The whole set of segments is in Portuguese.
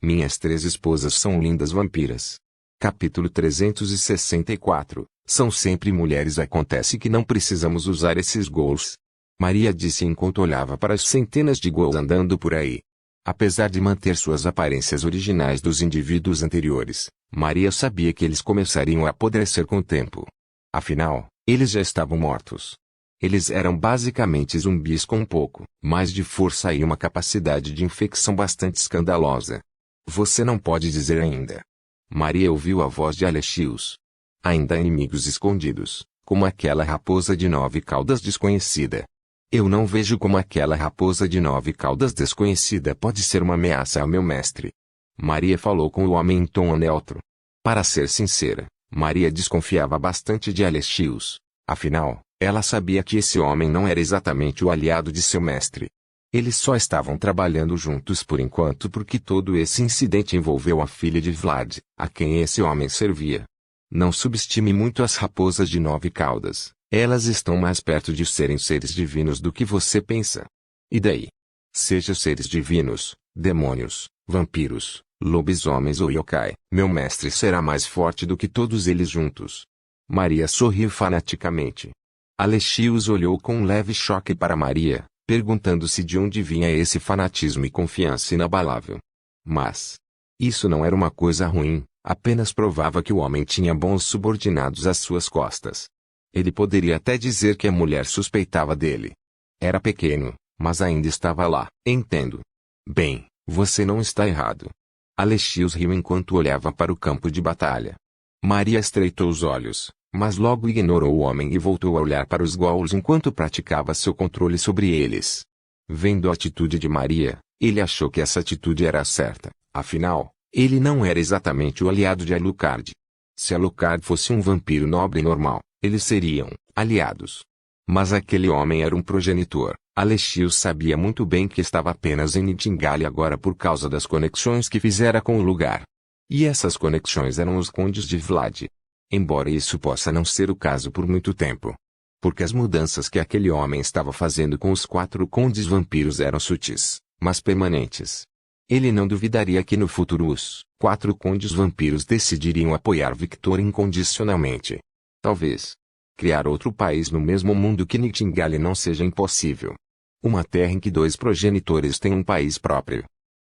Minhas 3 esposas são lindas vampiras. Capítulo 364. São sempre mulheres. Acontece que não precisamos usar esses ghouls. Maria disse enquanto olhava para as centenas de ghouls andando por aí. Apesar de manter suas aparências originais dos indivíduos anteriores, Maria sabia que eles começariam a apodrecer com o tempo. Afinal, eles já estavam mortos. Eles eram basicamente zumbis com um pouco mais de força e uma capacidade de infecção bastante escandalosa. Você não pode dizer ainda. Maria ouviu a voz de Alexios. Ainda há inimigos escondidos, como aquela raposa de 9 caudas desconhecida. Eu não vejo como aquela raposa de 9 caudas desconhecida pode ser uma ameaça ao meu mestre. Maria falou com o homem em tom neutro. Para ser sincera, Maria desconfiava bastante de Alexios. Afinal, ela sabia que esse homem não era exatamente o aliado de seu mestre. Eles só estavam trabalhando juntos por enquanto porque todo esse incidente envolveu a filha de Vlad, a quem esse homem servia. Não subestime muito as raposas de 9 caudas. Elas estão mais perto de serem seres divinos do que você pensa. E daí? Seja seres divinos, demônios, vampiros, lobisomens ou yokai, meu mestre será mais forte do que todos eles juntos. Maria sorriu fanaticamente. Alexios olhou com um leve choque para Maria, perguntando-se de onde vinha esse fanatismo e confiança inabalável. Mas isso não era uma coisa ruim, apenas provava que o homem tinha bons subordinados às suas costas. Ele poderia até dizer que a mulher suspeitava dele. Era pequeno, mas ainda estava lá. Entendo. Bem, você não está errado. Alexios riu enquanto olhava para o campo de batalha. Maria estreitou os olhos, mas logo ignorou o homem e voltou a olhar para os ghouls enquanto praticava seu controle sobre eles. Vendo a atitude de Maria, ele achou que essa atitude era a certa. Afinal, ele não era exatamente o aliado de Alucard. Se Alucard fosse um vampiro nobre e normal, eles seriam aliados. Mas aquele homem era um progenitor. Alexios sabia muito bem que estava apenas em Nightingale agora por causa das conexões que fizera com o lugar. E essas conexões eram os condes de Vlad. Embora isso possa não ser o caso por muito tempo. Porque as mudanças que aquele homem estava fazendo com os 4 condes vampiros eram sutis, mas permanentes. Ele não duvidaria que no futuro os 4 condes vampiros decidiriam apoiar Victor incondicionalmente. Talvez criar outro país no mesmo mundo que Nightingale não seja impossível. Uma terra em que 2 progenitores têm um país próprio.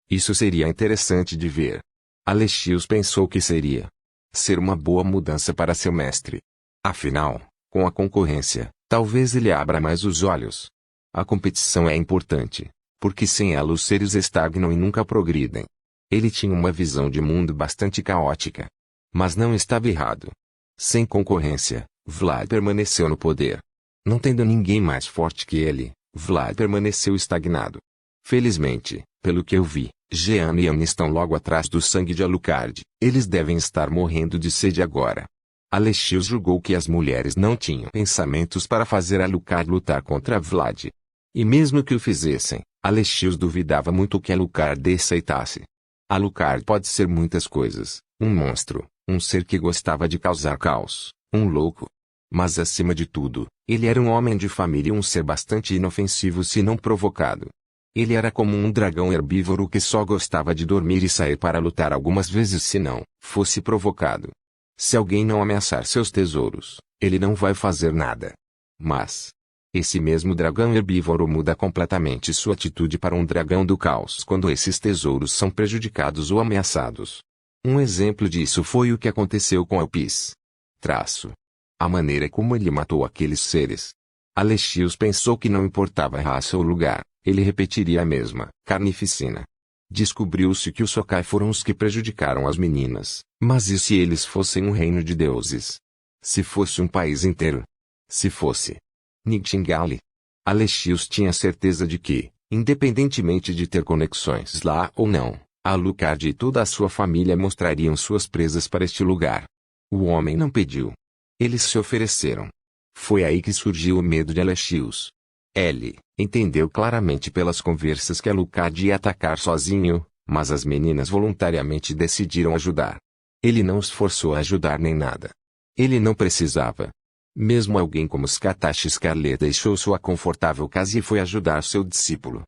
Isso seria interessante de ver. Alexios pensou que seria ser uma boa mudança para seu mestre. Afinal, com a concorrência, talvez ele abra mais os olhos. A competição é importante, porque sem ela os seres estagnam e nunca progridem. Ele tinha uma visão de mundo bastante caótica. Mas não estava errado. Sem concorrência, Vlad permaneceu no poder. Não tendo ninguém mais forte que ele, Vlad permaneceu estagnado. Felizmente, pelo que eu vi, Jeanne e Anne estão logo atrás do sangue de Alucard. Eles devem estar morrendo de sede agora. Alexios julgou que as mulheres não tinham pensamentos para fazer Alucard lutar contra Vlad. E mesmo que o fizessem, Alexios duvidava muito que Alucard aceitasse. Alucard pode ser muitas coisas: um monstro, um ser que gostava de causar caos, um louco. Mas acima de tudo, ele era um homem de família e um ser bastante inofensivo se não provocado. Ele era como um dragão herbívoro que só gostava de dormir e sair para lutar algumas vezes se não fosse provocado. Se alguém não ameaçar seus tesouros, ele não vai fazer nada. Mas esse mesmo dragão herbívoro muda completamente sua atitude para um dragão do caos quando esses tesouros são prejudicados ou ameaçados. Um exemplo disso foi o que aconteceu com Elpis. A maneira como ele matou aqueles seres. Alexios pensou que não importava a raça ou lugar, ele repetiria a mesma carnificina. Descobriu-se que os Sokai foram os que prejudicaram as meninas, mas e se eles fossem um reino de deuses? Se fosse um país inteiro? Se fosse Nightingale? Alexios tinha certeza de que, independentemente de ter conexões lá ou não, Alucard e toda a sua família mostrariam suas presas para este lugar. O homem não pediu. Eles se ofereceram. Foi aí que surgiu o medo de Alexios. Ele entendeu claramente pelas conversas que Alucard ia atacar sozinho, mas as meninas voluntariamente decidiram ajudar. Ele não os forçou a ajudar nem nada. Ele não precisava. Mesmo alguém como Skatash Scarlet deixou sua confortável casa e foi ajudar seu discípulo.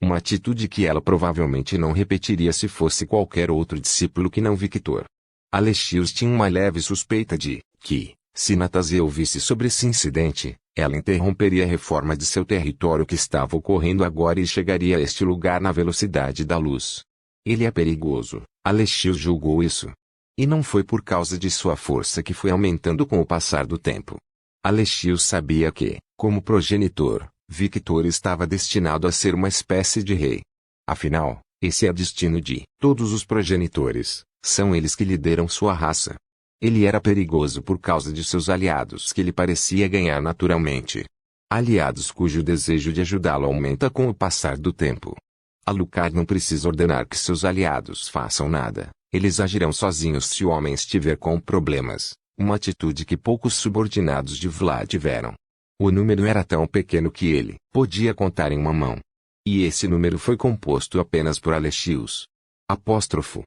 Uma atitude que ela provavelmente não repetiria se fosse qualquer outro discípulo que não Victor. Alexios tinha uma leve suspeita de que, se Natásia ouvisse sobre esse incidente, ela interromperia a reforma de seu território que estava ocorrendo agora e chegaria a este lugar na velocidade da luz. Ele é perigoso, Alexios julgou isso. E não foi por causa de sua força que foi aumentando com o passar do tempo. Alexios sabia que, como progenitor, Victor estava destinado a ser uma espécie de rei. Afinal, esse é o destino de todos os progenitores, são eles que lideram sua raça. Ele era perigoso por causa de seus aliados que ele parecia ganhar naturalmente. Aliados cujo desejo de ajudá-lo aumenta com o passar do tempo. Alucard não precisa ordenar que seus aliados façam nada, eles agirão sozinhos se o homem estiver com problemas, uma atitude que poucos subordinados de Vlad tiveram. O número era tão pequeno que ele podia contar em uma mão. E esse número foi composto apenas por Alexios. Apóstrofo.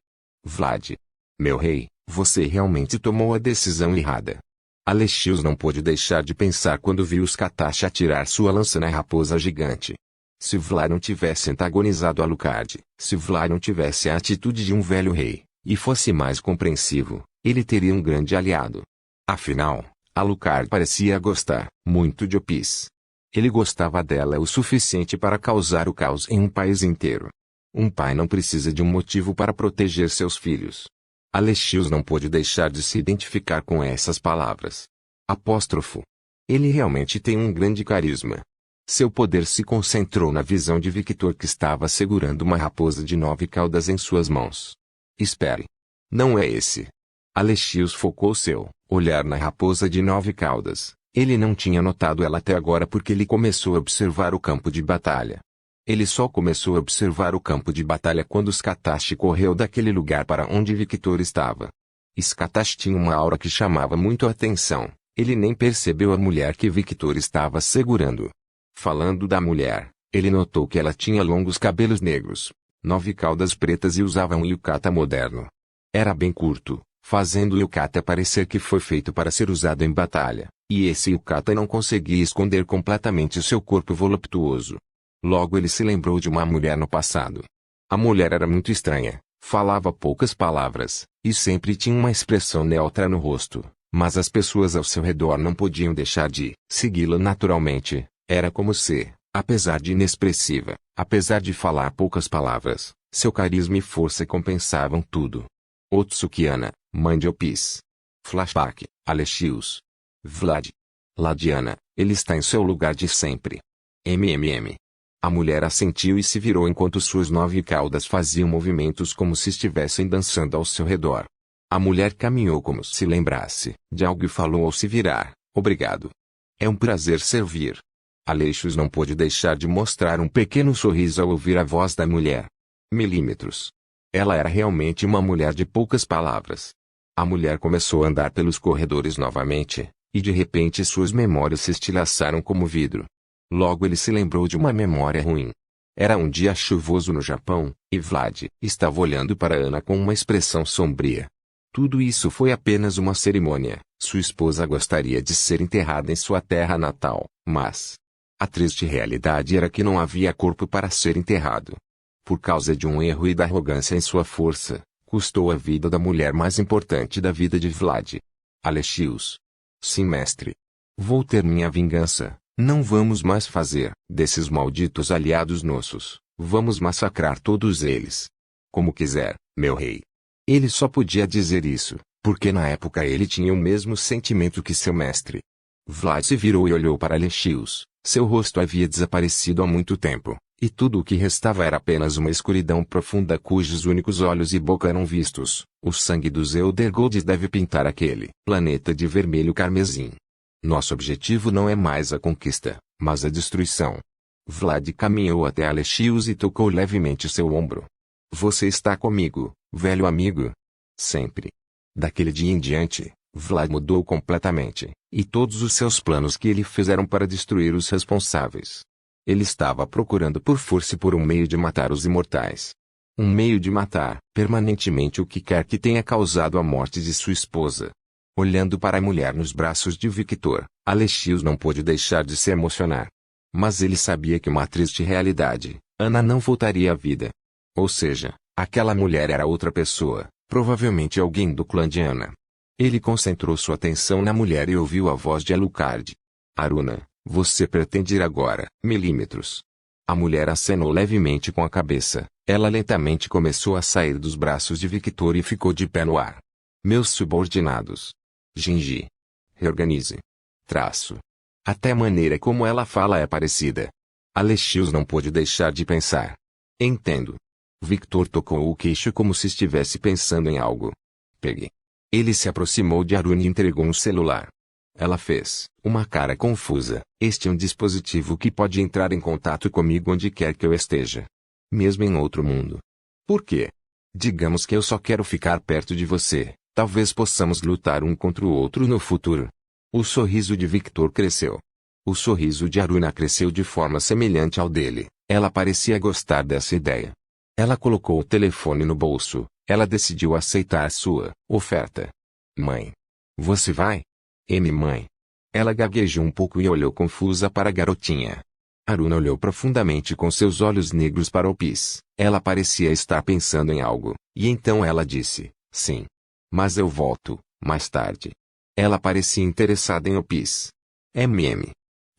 Vlad. Meu rei, você realmente tomou a decisão errada. Alexios não pôde deixar de pensar quando viu os Katash atirar sua lança na raposa gigante. Se Vlad não tivesse antagonizado Alucard, se Vlad não tivesse a atitude de um velho rei, e fosse mais compreensivo, ele teria um grande aliado. Afinal, Alucard parecia gostar muito de Opis. Ele gostava dela o suficiente para causar o caos em um país inteiro. Um pai não precisa de um motivo para proteger seus filhos. Alexios não pôde deixar de se identificar com essas palavras. Apóstrofo. Ele realmente tem um grande carisma. Seu poder se concentrou na visão de Victor que estava segurando uma raposa de 9 caudas em suas mãos. Espere. Não é esse. Alexios focou seu olhar na raposa de 9 caudas. Ele não tinha notado ela até agora porque ele começou a observar o campo de batalha. Ele só começou a observar o campo de batalha quando Skatash correu daquele lugar para onde Victor estava. Skatash tinha uma aura que chamava muito a atenção. Ele nem percebeu a mulher que Victor estava segurando. Falando da mulher, ele notou que ela tinha longos cabelos negros, 9 caudas pretas e usava um yukata moderno. Era bem curto, fazendo o yukata parecer que foi feito para ser usado em batalha, e esse yukata não conseguia esconder completamente seu corpo voluptuoso. Logo ele se lembrou de uma mulher no passado. A mulher era muito estranha, falava poucas palavras, e sempre tinha uma expressão neutra no rosto, mas as pessoas ao seu redor não podiam deixar de segui-la naturalmente. Era como se, apesar de inexpressiva, apesar de falar poucas palavras, seu carisma e força compensavam tudo. Otsukiana, mãe de Opis. Flashback, Alexios. Vlad. Ladiana, ele está em seu lugar de sempre. MMM. A mulher assentiu e se virou enquanto suas 9 caudas faziam movimentos como se estivessem dançando ao seu redor. A mulher caminhou como se lembrasse de algo e falou ao se virar, obrigado. É um prazer servir. Alexios não pôde deixar de mostrar um pequeno sorriso ao ouvir a voz da mulher. Milímetros. Ela era realmente uma mulher de poucas palavras. A mulher começou a andar pelos corredores novamente, e de repente suas memórias se estilhaçaram como vidro. Logo ele se lembrou de uma memória ruim. Era um dia chuvoso no Japão, e Vlad estava olhando para Ana com uma expressão sombria. Tudo isso foi apenas uma cerimônia. Sua esposa gostaria de ser enterrada em sua terra natal, mas a triste realidade era que não havia corpo para ser enterrado. Por causa de um erro e da arrogância em sua força, custou a vida da mulher mais importante da vida de Vlad. Alexios. Sim, mestre. Vou ter minha vingança. Não vamos mais fazer desses malditos aliados nossos. Vamos massacrar todos eles. Como quiser, meu rei. Ele só podia dizer isso, porque na época ele tinha o mesmo sentimento que seu mestre. Vlad se virou e olhou para Alexios. Seu rosto havia desaparecido há muito tempo, e tudo o que restava era apenas uma escuridão profunda cujos únicos olhos e boca eram vistos. O sangue dos Eldergolds deve pintar aquele planeta de vermelho carmesim. Nosso objetivo não é mais a conquista, mas a destruição. Vlad caminhou até Alexios e tocou levemente seu ombro. Você está comigo, velho amigo? Sempre. Daquele dia em diante, Vlad mudou completamente, e todos os seus planos que ele fez eram para destruir os responsáveis. Ele estava procurando por força e por um meio de matar os imortais. Um meio de matar, permanentemente o que quer que tenha causado a morte de sua esposa. Olhando para a mulher nos braços de Victor, Alexios não pôde deixar de se emocionar. Mas ele sabia que uma triste realidade Ana não voltaria à vida. Ou seja, aquela mulher era outra pessoa, provavelmente alguém do clã de Ana. Ele concentrou sua atenção na mulher e ouviu a voz de Alucard. Aruna, você pretende ir agora, milímetros. A mulher acenou levemente com a cabeça. Ela lentamente começou a sair dos braços de Victor e ficou de pé no ar. Meus subordinados. Gingi. Reorganize. Traço. Até a maneira como ela fala é parecida. Alexios não pôde deixar de pensar. Entendo. Victor tocou o queixo como se estivesse pensando em algo. Pegue. Ele se aproximou de Aruna e entregou um celular. Ela fez uma cara confusa. Este é um dispositivo que pode entrar em contato comigo onde quer que eu esteja. Mesmo em outro mundo. Por quê? Digamos que eu só quero ficar perto de você. Talvez possamos lutar um contra o outro no futuro. O sorriso de Victor cresceu. O sorriso de Aruna cresceu de forma semelhante ao dele. Ela parecia gostar dessa ideia. Ela colocou o telefone no bolso. Ela decidiu aceitar sua oferta. Mãe. Você vai? Mãe. Ela gaguejou um pouco e olhou confusa para a garotinha. Aruna olhou profundamente com seus olhos negros para Opis. Ela parecia estar pensando em algo, e então ela disse, sim. Mas eu volto, mais tarde. Ela parecia interessada em Opis.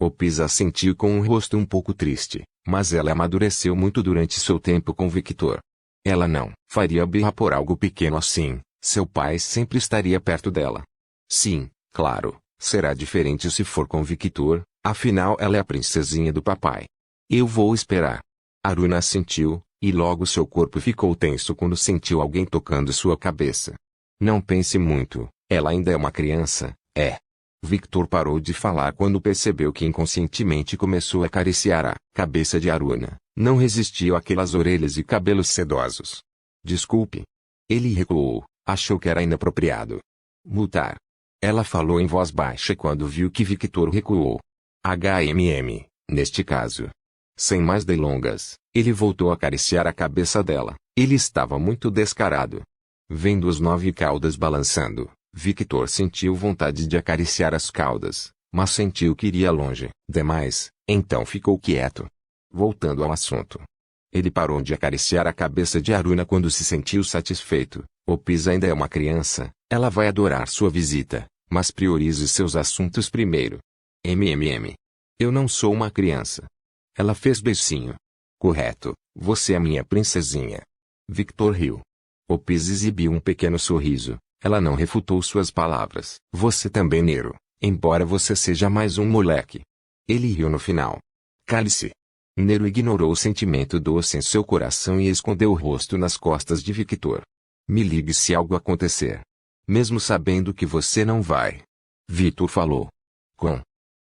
Opis assentiu com um rosto um pouco triste, mas ela amadureceu muito durante seu tempo com Victor. Ela não faria birra por algo pequeno assim, seu pai sempre estaria perto dela. Sim, claro, será diferente se for com Victor, afinal ela é a princesinha do papai. Eu vou esperar. Aruna assentiu, e logo seu corpo ficou tenso quando sentiu alguém tocando sua cabeça. Não pense muito, ela ainda é uma criança, é. Victor parou de falar quando percebeu que inconscientemente começou a acariciar a cabeça de Aruna. Não resistiu àquelas orelhas e cabelos sedosos. Desculpe. Ele recuou, achou que era inapropriado. Multar. Ela falou em voz baixa quando viu que Victor recuou. Neste caso. Sem mais delongas, ele voltou a acariciar a cabeça dela. Ele estava muito descarado. Vendo os 9 caudas balançando, Victor sentiu vontade de acariciar as caudas, mas sentiu que iria longe demais, então ficou quieto. Voltando ao assunto. Ele parou de acariciar a cabeça de Aruna quando se sentiu satisfeito. Opis ainda é uma criança, ela vai adorar sua visita, mas priorize seus assuntos primeiro. Eu não sou uma criança. Ela fez beicinho. Correto, você é minha princesinha. Victor riu. Opis exibiu um pequeno sorriso. Ela não refutou suas palavras. Você também, Nero, embora você seja mais um moleque. Ele riu no final. Cale-se. Nero ignorou o sentimento doce em seu coração e escondeu o rosto nas costas de Victor. Me ligue se algo acontecer. Mesmo sabendo que você não vai. Victor falou.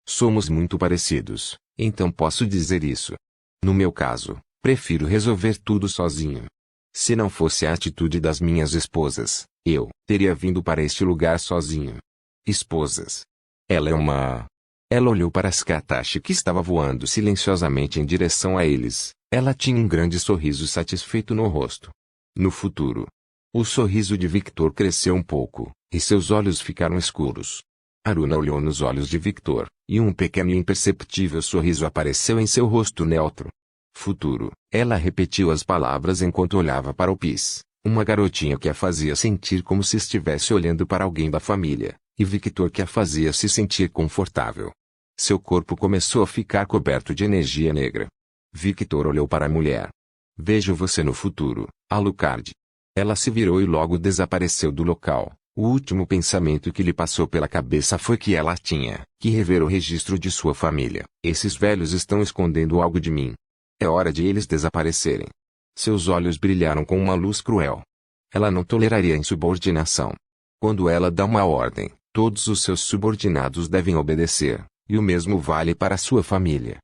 Somos muito parecidos, então posso dizer isso. No meu caso, prefiro resolver tudo sozinho. Se não fosse a atitude das minhas esposas, eu teria vindo para este lugar sozinho. Esposas. Ela é uma... Ela olhou para Skatashi que estava voando silenciosamente em direção a eles. Ela tinha um grande sorriso satisfeito no rosto. No futuro. O sorriso de Victor cresceu um pouco, e seus olhos ficaram escuros. Aruna olhou nos olhos de Victor, e um pequeno e imperceptível sorriso apareceu em seu rosto neutro. Futuro. Ela repetiu as palavras enquanto olhava para Opis, uma garotinha que a fazia sentir como se estivesse olhando para alguém da família, e Victor que a fazia se sentir confortável. Seu corpo começou a ficar coberto de energia negra. Victor olhou para a mulher. Vejo você no futuro, Alucard. Ela se virou e logo desapareceu do local. O último pensamento que lhe passou pela cabeça foi que ela tinha que rever o registro de sua família. Esses velhos estão escondendo algo de mim. É hora de eles desaparecerem. Seus olhos brilharam com uma luz cruel. Ela não toleraria insubordinação. Quando ela dá uma ordem, todos os seus subordinados devem obedecer, e o mesmo vale para sua família.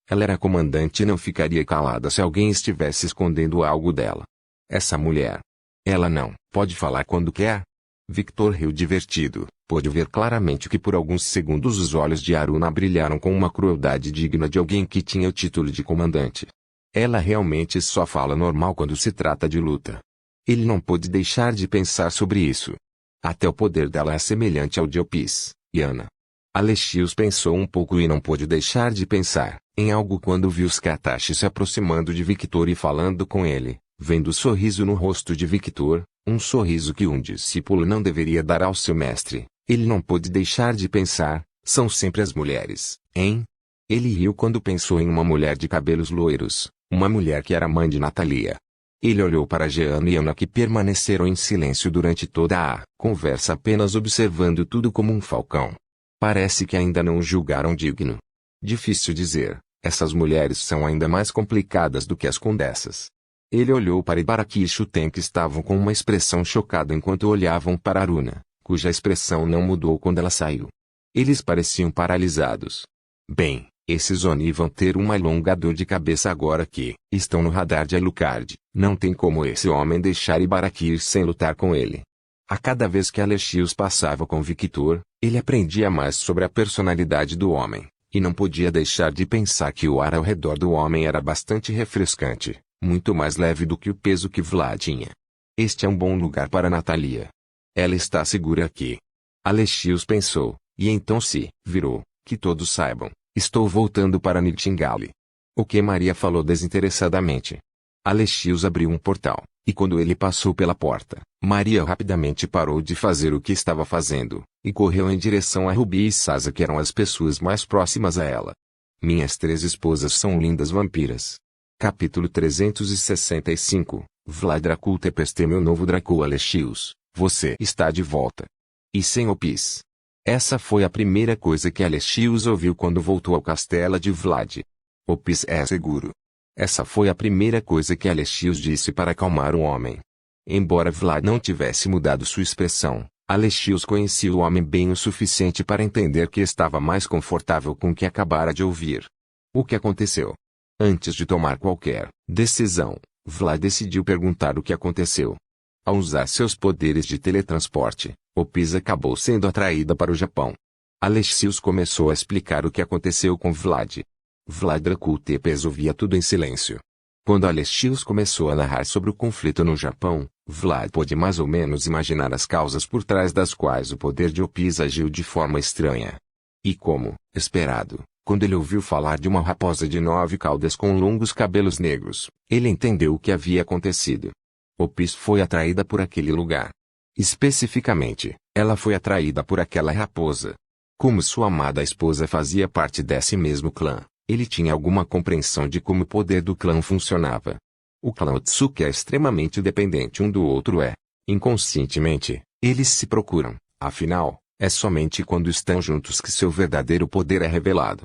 Ela era comandante e não ficaria calada se alguém estivesse escondendo algo dela. Essa mulher. Ela não pode falar quando quer. Victor riu divertido. Pôde ver claramente que por alguns segundos os olhos de Aruna brilharam com uma crueldade digna de alguém que tinha o título de comandante. Ela realmente só fala normal quando se trata de luta. Ele não pôde deixar de pensar sobre isso. Até o poder dela é semelhante ao de Opis e Ana. Alexios pensou um pouco e não pôde deixar de pensar em algo quando viu Skatashi se aproximando de Victor e falando com ele. Vendo o sorriso no rosto de Victor, um sorriso que um discípulo não deveria dar ao seu mestre, ele não pôde deixar de pensar, são sempre as mulheres, hein? Ele riu quando pensou em uma mulher de cabelos loiros, uma mulher que era mãe de Natalia. Ele olhou para Jean e Ana que permaneceram em silêncio durante toda a conversa apenas observando tudo como um falcão. Parece que ainda não o julgaram digno. Difícil dizer, essas mulheres são ainda mais complicadas do que as condessas. Ele olhou para Ibaraki e Shuten que estavam com uma expressão chocada enquanto olhavam para Aruna, cuja expressão não mudou quando ela saiu. Eles pareciam paralisados. Bem, esses Oni vão ter uma longa dor de cabeça agora que estão no radar de Alucard. Não tem como esse homem deixar Ibaraki ir sem lutar com ele. A cada vez que Alexios passava com Victor, ele aprendia mais sobre a personalidade do homem, e não podia deixar de pensar que o ar ao redor do homem era bastante refrescante, muito mais leve do que o peso que Vlad tinha. Este é um bom lugar para Natalia. Ela está segura aqui. Alexios pensou, e então se virou, que todos saibam, estou voltando para Nightingale. O que Maria falou desinteressadamente. Alexios abriu um portal, e quando ele passou pela porta, Maria rapidamente parou de fazer o que estava fazendo, e correu em direção a Ruby e Sasa que eram as pessoas mais próximas a ela. Minhas 3 esposas são lindas vampiras. Capítulo 365, Vlad Dracul Tempeste meu novo Dracul Alexios, você está de volta. E sem Opis. Essa foi a primeira coisa que Alexios ouviu quando voltou ao castelo de Vlad. Opis é seguro. Essa foi a primeira coisa que Alexios disse para acalmar o homem. Embora Vlad não tivesse mudado sua expressão, Alexios conhecia o homem bem o suficiente para entender que estava mais confortável com o que acabara de ouvir. O que aconteceu? Antes de tomar qualquer decisão, Vlad decidiu perguntar o que aconteceu. Ao usar seus poderes de teletransporte, Opis acabou sendo atraída para o Japão. Alexios começou a explicar o que aconteceu com Vlad. Vlad Dracul Tepes ouvia tudo em silêncio. Quando Alexios começou a narrar sobre o conflito no Japão, Vlad pôde mais ou menos imaginar as causas por trás das quais o poder de Opis agiu de forma estranha. E como, esperado, quando ele ouviu falar de uma raposa de 9 caudas com longos cabelos negros, ele entendeu o que havia acontecido. Opis foi atraída por aquele lugar. Especificamente, ela foi atraída por aquela raposa. Como sua amada esposa fazia parte desse mesmo clã, ele tinha alguma compreensão de como o poder do clã funcionava. O clã Otsuki é extremamente dependente um do outro inconscientemente, eles se procuram, afinal, é somente quando estão juntos que seu verdadeiro poder é revelado.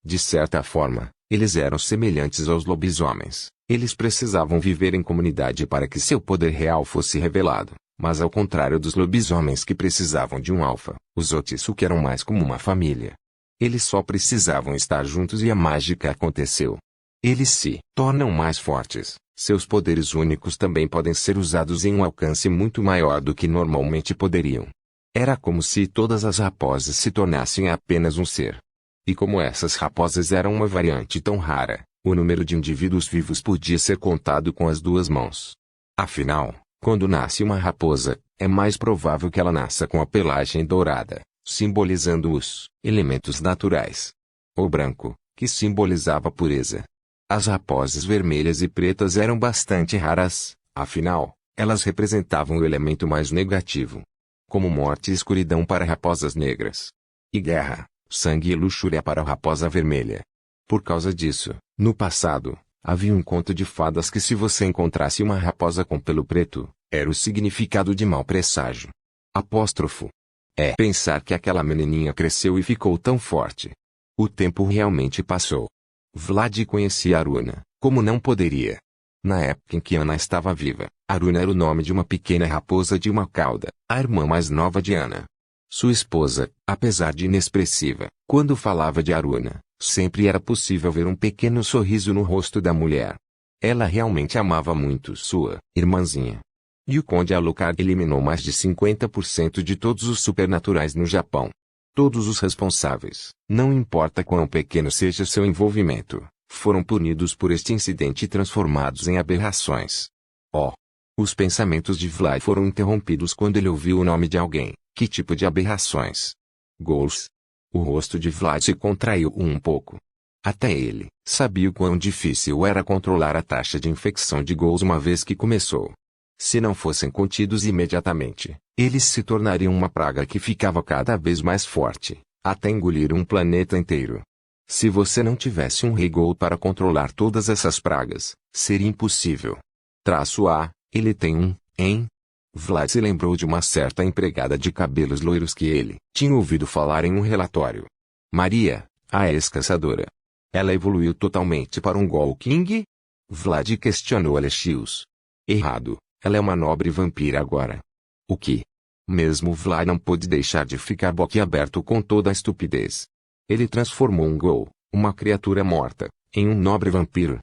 De certa forma, eles eram semelhantes aos lobisomens, eles precisavam viver em comunidade para que seu poder real fosse revelado, mas ao contrário dos lobisomens que precisavam de um alfa, os Otsuki eram mais como uma família. Eles só precisavam estar juntos e a mágica aconteceu. Eles se tornam mais fortes, seus poderes únicos também podem ser usados em um alcance muito maior do que normalmente poderiam. Era como se todas as raposas se tornassem apenas um ser. E como essas raposas eram uma variante tão rara, o número de indivíduos vivos podia ser contado com as 2 mãos. Afinal, quando nasce uma raposa, é mais provável que ela nasça com a pelagem dourada, simbolizando os elementos naturais. O branco, que simbolizava a pureza. As raposas vermelhas e pretas eram bastante raras, afinal, elas representavam o elemento mais negativo. Como morte e escuridão para raposas negras. E guerra, sangue e luxúria para a raposa vermelha. Por causa disso, no passado, havia um conto de fadas que se você encontrasse uma raposa com pelo preto, era o significado de mau presságio. Apóstrofo. É pensar que aquela menininha cresceu e ficou tão forte. O tempo realmente passou. Vlad conhecia Aruna, como não poderia. Na época em que Ana estava viva, Aruna era o nome de uma pequena raposa de uma cauda, a irmã mais nova de Ana. Sua esposa, apesar de inexpressiva, quando falava de Aruna, sempre era possível ver um pequeno sorriso no rosto da mulher. Ela realmente amava muito sua irmãzinha. E o Conde Alucard eliminou mais de 50% de todos os supernaturais no Japão. Todos os responsáveis, não importa quão pequeno seja seu envolvimento, foram punidos por este incidente e transformados em aberrações. Oh! Os pensamentos de Vlad foram interrompidos quando ele ouviu o nome de alguém. Que tipo de aberrações? Ghouls? O rosto de Vlad se contraiu um pouco. Até ele sabia o quão difícil era controlar a taxa de infecção de ghouls uma vez que começou. Se não fossem contidos imediatamente, eles se tornariam uma praga que ficava cada vez mais forte, até engolir um planeta inteiro. Se você não tivesse um rei ghoul para controlar todas essas pragas, seria impossível. Traço A, ele tem um, hein? Vlad se lembrou de uma certa empregada de cabelos loiros que ele tinha ouvido falar em um relatório. Maria, a ex-caçadora. Ela evoluiu totalmente para um Ghoul King? Vlad questionou Alexios. Errado, ela é uma nobre vampira agora. O que? Mesmo Vlad não pôde deixar de ficar boquiaberto com toda a estupidez. Ele transformou um Ghoul, uma criatura morta, em um nobre vampiro.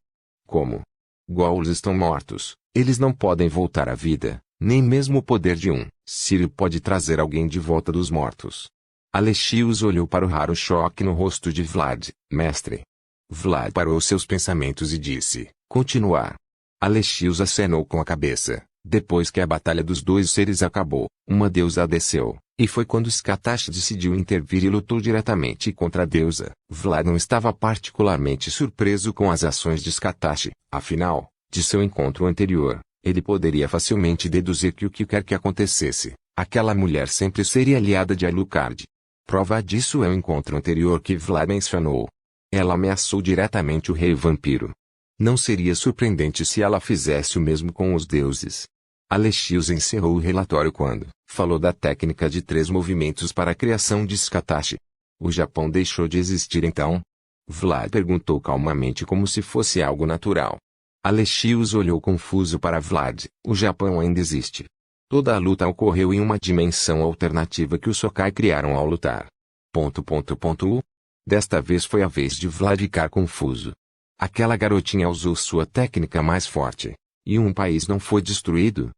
Como? Ghouls estão mortos, eles não podem voltar à vida, nem mesmo o poder de um Círio pode trazer alguém de volta dos mortos. Alexios olhou para o raro choque no rosto de Vlad. Mestre. Vlad parou seus pensamentos e disse, continuar. Alexios acenou com a cabeça. Depois que a batalha dos dois seres acabou, uma deusa desceu, e foi quando Skatash decidiu intervir e lutou diretamente contra a deusa. Vlad não estava particularmente surpreso com as ações de Skatash, afinal, de seu encontro anterior, ele poderia facilmente deduzir que o que quer que acontecesse, aquela mulher sempre seria aliada de Alucard. Prova disso é o encontro anterior que Vlad mencionou. Ela ameaçou diretamente o rei vampiro. Não seria surpreendente se ela fizesse o mesmo com os deuses. Alexios encerrou o relatório quando falou da técnica de 3 movimentos para a criação de Skatash. O Japão deixou de existir então? Vlad perguntou calmamente como se fosse algo natural. Alexios olhou confuso para Vlad. O Japão ainda existe. Toda a luta ocorreu em uma dimensão alternativa que os Sokai criaram ao lutar. Desta vez foi a vez de Vlad ficar confuso. Aquela garotinha usou sua técnica mais forte. E um país não foi destruído?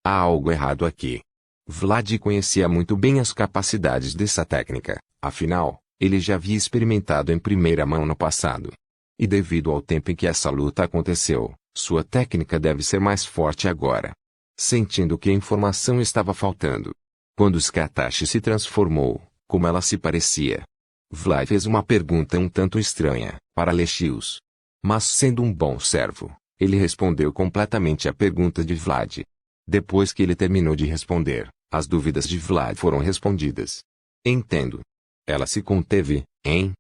Há algo errado aqui. Vlad conhecia muito bem as capacidades dessa técnica, afinal, ele já havia experimentado em primeira mão no passado. E devido ao tempo em que essa luta aconteceu, sua técnica deve ser mais forte agora. Sentindo que a informação estava faltando. Quando Skatash se transformou, como ela se parecia? Vlad fez uma pergunta um tanto estranha para Alexios. Mas sendo um bom servo, ele respondeu completamente à pergunta de Vlad. Depois que ele terminou de responder, as dúvidas de Vlad foram respondidas. Entendo. Ela se conteve, hein?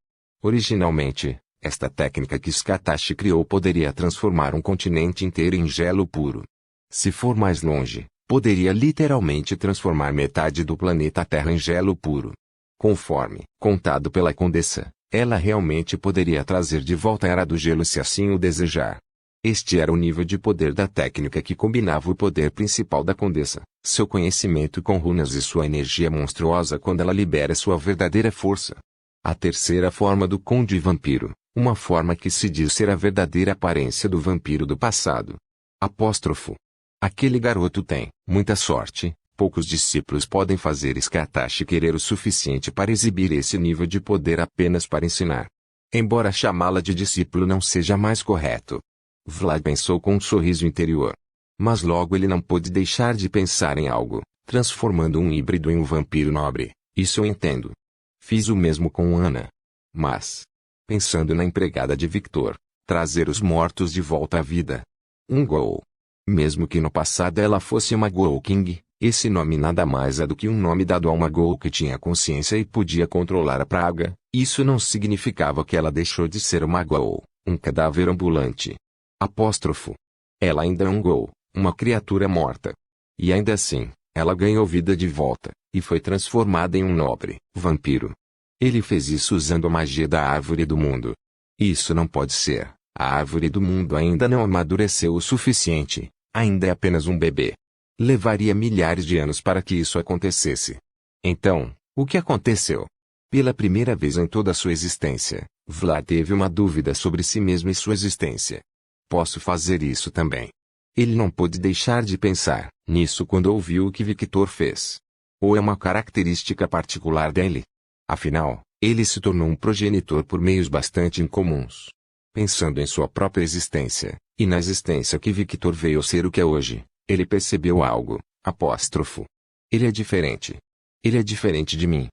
Originalmente, esta técnica que Skatash criou poderia transformar um continente inteiro em gelo puro. Se for mais longe, poderia literalmente transformar metade do planeta Terra em gelo puro. Conforme contado pela Condessa, ela realmente poderia trazer de volta a Era do Gelo se assim o desejar. Este era o nível de poder da técnica que combinava o poder principal da Condessa, seu conhecimento com runas e sua energia monstruosa quando ela libera sua verdadeira força. A terceira forma do Conde Vampiro, uma forma que se diz ser a verdadeira aparência do vampiro do passado. Apóstrofo. Aquele garoto tem muita sorte, poucos discípulos podem fazer Skatash querer o suficiente para exibir esse nível de poder apenas para ensinar. Embora chamá-la de discípulo não seja mais correto. Vlad pensou com um sorriso interior. Mas logo ele não pôde deixar de pensar em algo, transformando um híbrido em um vampiro nobre, isso eu entendo. Fiz o mesmo com Ana. Mas, pensando na empregada de Victor, trazer os mortos de volta à vida. Um Ghoul. Mesmo que no passado ela fosse uma Ghoul King, esse nome nada mais é do que um nome dado a uma Ghoul que tinha consciência e podia controlar a praga, isso não significava que ela deixou de ser uma Ghoul, um cadáver ambulante. Apóstrofo. Ela ainda é um Ghoul, uma criatura morta. E ainda assim, ela ganhou vida de volta, e foi transformada em um nobre vampiro. Ele fez isso usando a magia da Árvore do Mundo. Isso não pode ser, a Árvore do Mundo ainda não amadureceu o suficiente, ainda é apenas um bebê. Levaria milhares de anos para que isso acontecesse. Então, o que aconteceu? Pela primeira vez em toda a sua existência, Vlad teve uma dúvida sobre si mesmo e sua existência. Posso fazer isso também. Ele não pôde deixar de pensar nisso quando ouviu o que Victor fez. Ou é uma característica particular dele? Afinal, ele se tornou um progenitor por meios bastante incomuns. Pensando em sua própria existência, e na existência que Victor veio ser o que é hoje, ele percebeu algo, apóstrofo. Ele é diferente. Ele é diferente de mim.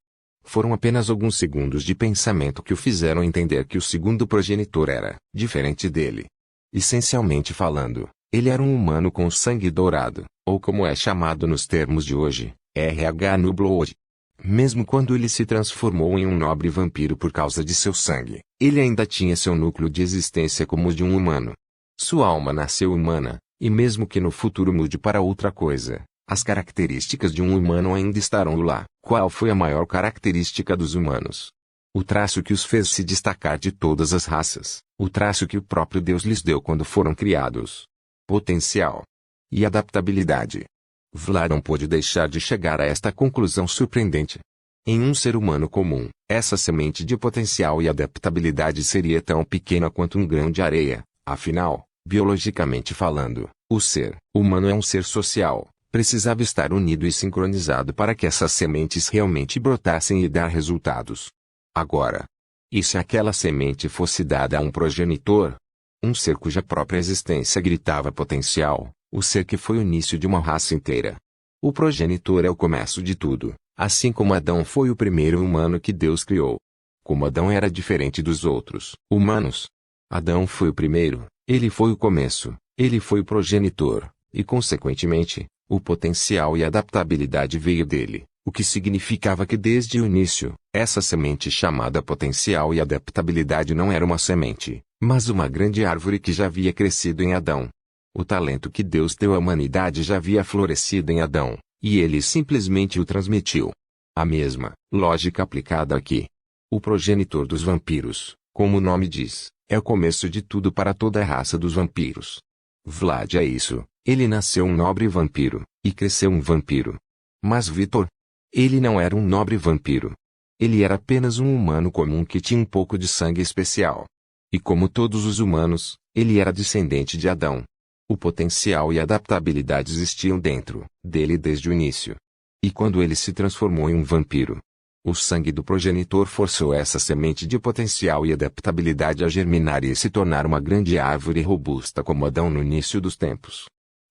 Foram apenas alguns segundos de pensamento que o fizeram entender que o segundo progenitor era diferente dele. Essencialmente falando, ele era um humano com sangue dourado, ou como é chamado nos termos de hoje, RH no Blood. Mesmo quando ele se transformou em um nobre vampiro por causa de seu sangue, ele ainda tinha seu núcleo de existência como o de um humano. Sua alma nasceu humana, e mesmo que no futuro mude para outra coisa, as características de um humano ainda estarão lá. Qual foi a maior característica dos humanos? O traço que os fez se destacar de todas as raças, o traço que o próprio Deus lhes deu quando foram criados. Potencial e adaptabilidade. Vlad não pôde deixar de chegar a esta conclusão surpreendente. Em um ser humano comum, essa semente de potencial e adaptabilidade seria tão pequena quanto um grão de areia. Afinal, biologicamente falando, o ser humano é um ser social. Precisava estar unido e sincronizado para que essas sementes realmente brotassem e dar resultados. Agora, e se aquela semente fosse dada a um progenitor? Um ser cuja própria existência gritava potencial, o ser que foi o início de uma raça inteira. O progenitor é o começo de tudo, assim como Adão foi o primeiro humano que Deus criou. Como Adão era diferente dos outros humanos. Adão foi o primeiro, ele foi o começo, ele foi o progenitor, e consequentemente, o potencial e adaptabilidade veio dele, o que significava que desde o início, essa semente chamada potencial e adaptabilidade não era uma semente, mas uma grande árvore que já havia crescido em Adão. O talento que Deus deu à humanidade já havia florescido em Adão, e ele simplesmente o transmitiu. A mesma lógica aplicada aqui. O progenitor dos vampiros, como o nome diz, é o começo de tudo para toda a raça dos vampiros. Vlad é isso. Ele nasceu um nobre vampiro, e cresceu um vampiro. Mas Victor? Ele não era um nobre vampiro. Ele era apenas um humano comum que tinha um pouco de sangue especial. E como todos os humanos, ele era descendente de Adão. O potencial e a adaptabilidade existiam dentro dele desde o início. E quando ele se transformou em um vampiro, o sangue do progenitor forçou essa semente de potencial e adaptabilidade a germinar e se tornar uma grande árvore robusta como Adão no início dos tempos.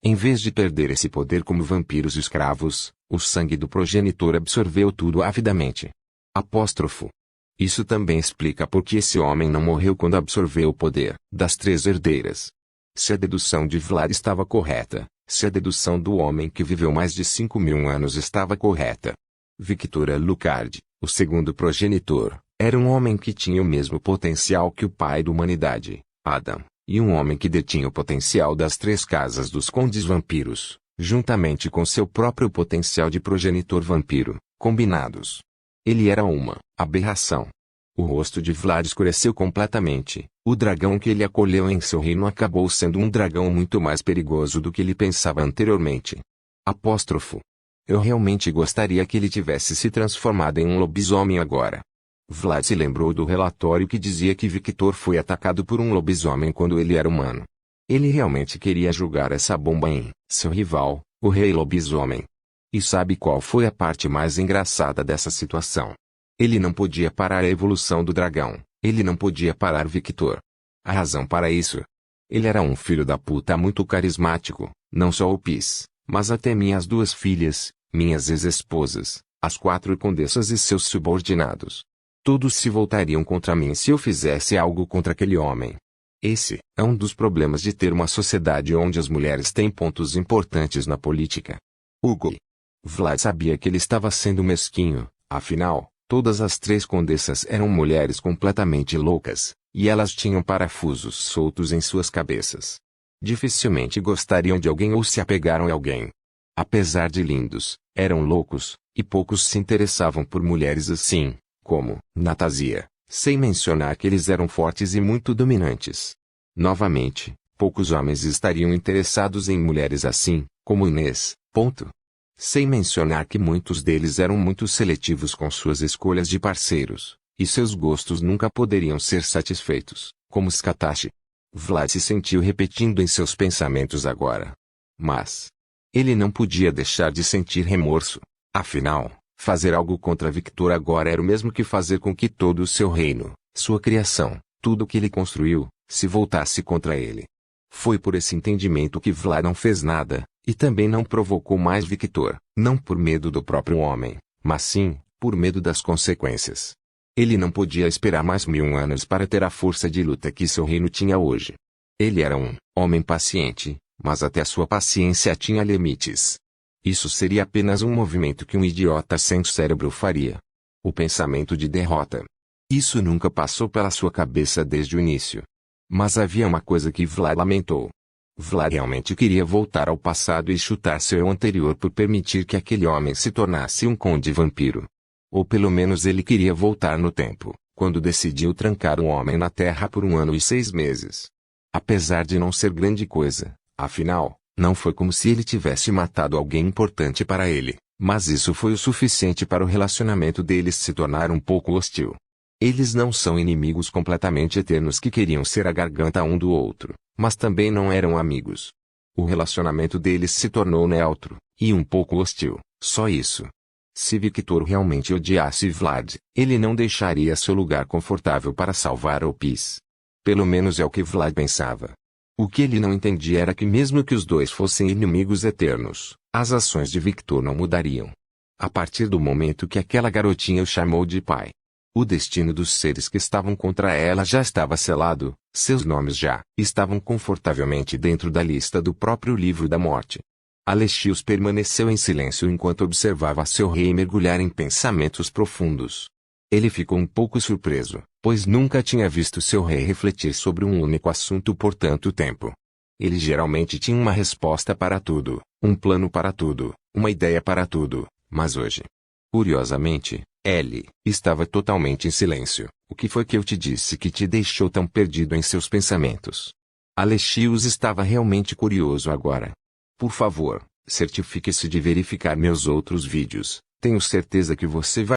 Em vez de perder esse poder como vampiros escravos, o sangue do progenitor absorveu tudo avidamente. Apóstrofo. Isso também explica por que esse homem não morreu quando absorveu o poder das 3 herdeiras. Se a dedução de Vlad estava correta, se a dedução do homem que viveu mais de 5.000 anos estava correta. Victor Alucard, o segundo progenitor, era um homem que tinha o mesmo potencial que o pai da humanidade, Adam. E um homem que detinha o potencial das 3 casas dos condes vampiros, juntamente com seu próprio potencial de progenitor vampiro, combinados. Ele era uma aberração. O rosto de Vlad escureceu completamente. O dragão que ele acolheu em seu reino acabou sendo um dragão muito mais perigoso do que ele pensava anteriormente. Apóstrofo. Eu realmente gostaria que ele tivesse se transformado em um lobisomem agora. Vlad se lembrou do relatório que dizia que Victor foi atacado por um lobisomem quando ele era humano. Ele realmente queria jogar essa bomba em seu rival, o rei lobisomem. E sabe qual foi a parte mais engraçada dessa situação? Ele não podia parar a evolução do dragão, ele não podia parar Victor. A razão para isso? Ele era um filho da puta muito carismático, não só o Pis, mas até minhas 2 filhas, minhas ex-esposas, as 4 condessas e seus subordinados. Todos se voltariam contra mim se eu fizesse algo contra aquele homem. Esse é um dos problemas de ter uma sociedade onde as mulheres têm pontos importantes na política. Hugo. Vlad sabia que ele estava sendo mesquinho, afinal, todas as 3 condessas eram mulheres completamente loucas, e elas tinham parafusos soltos em suas cabeças. Dificilmente gostariam de alguém ou se apegaram a alguém. Apesar de lindos, eram loucos, e poucos se interessavam por mulheres assim. Como Natasia, sem mencionar que eles eram fortes e muito dominantes. Novamente, poucos homens estariam interessados em mulheres assim, como Inês. Sem mencionar que muitos deles eram muito seletivos com suas escolhas de parceiros, e seus gostos nunca poderiam ser satisfeitos, como Skatashi. Vlad se sentiu repetindo em seus pensamentos agora. Mas ele não podia deixar de sentir remorso. Afinal, fazer algo contra Victor agora era o mesmo que fazer com que todo o seu reino, sua criação, tudo o que ele construiu, se voltasse contra ele. Foi por esse entendimento que Vlad não fez nada, e também não provocou mais Victor, não por medo do próprio homem, mas sim, por medo das consequências. Ele não podia esperar mais 1000 anos para ter a força de luta que seu reino tinha hoje. Ele era um homem paciente, mas até a sua paciência tinha limites. Isso seria apenas um movimento que um idiota sem cérebro faria. O pensamento de derrota. Isso nunca passou pela sua cabeça desde o início. Mas havia uma coisa que Vlad lamentou. Vlad realmente queria voltar ao passado e chutar seu eu anterior por permitir que aquele homem se tornasse um conde vampiro. Ou pelo menos ele queria voltar no tempo, quando decidiu trancar um homem na Terra por 1 ano e 6 meses. Apesar de não ser grande coisa, afinal, não foi como se ele tivesse matado alguém importante para ele, mas isso foi o suficiente para o relacionamento deles se tornar um pouco hostil. Eles não são inimigos completamente eternos que queriam ser a garganta um do outro, mas também não eram amigos. O relacionamento deles se tornou neutro, e um pouco hostil, só isso. Se Victor realmente odiasse Vlad, ele não deixaria seu lugar confortável para salvar Opis. Pelo menos é o que Vlad pensava. O que ele não entendia era que mesmo que os dois fossem inimigos eternos, as ações de Victor não mudariam. A partir do momento que aquela garotinha o chamou de pai, o destino dos seres que estavam contra ela já estava selado, seus nomes já estavam confortavelmente dentro da lista do próprio livro da morte. Alexios permaneceu em silêncio enquanto observava seu rei mergulhar em pensamentos profundos. Ele ficou um pouco surpreso, pois nunca tinha visto seu rei refletir sobre um único assunto por tanto tempo. Ele geralmente tinha uma resposta para tudo, um plano para tudo, uma ideia para tudo, mas hoje, curiosamente, ele estava totalmente em silêncio. O que foi que eu te disse que te deixou tão perdido em seus pensamentos? Alexios estava realmente curioso agora. Por favor, certifique-se de verificar meus outros vídeos. Tenho certeza que você vai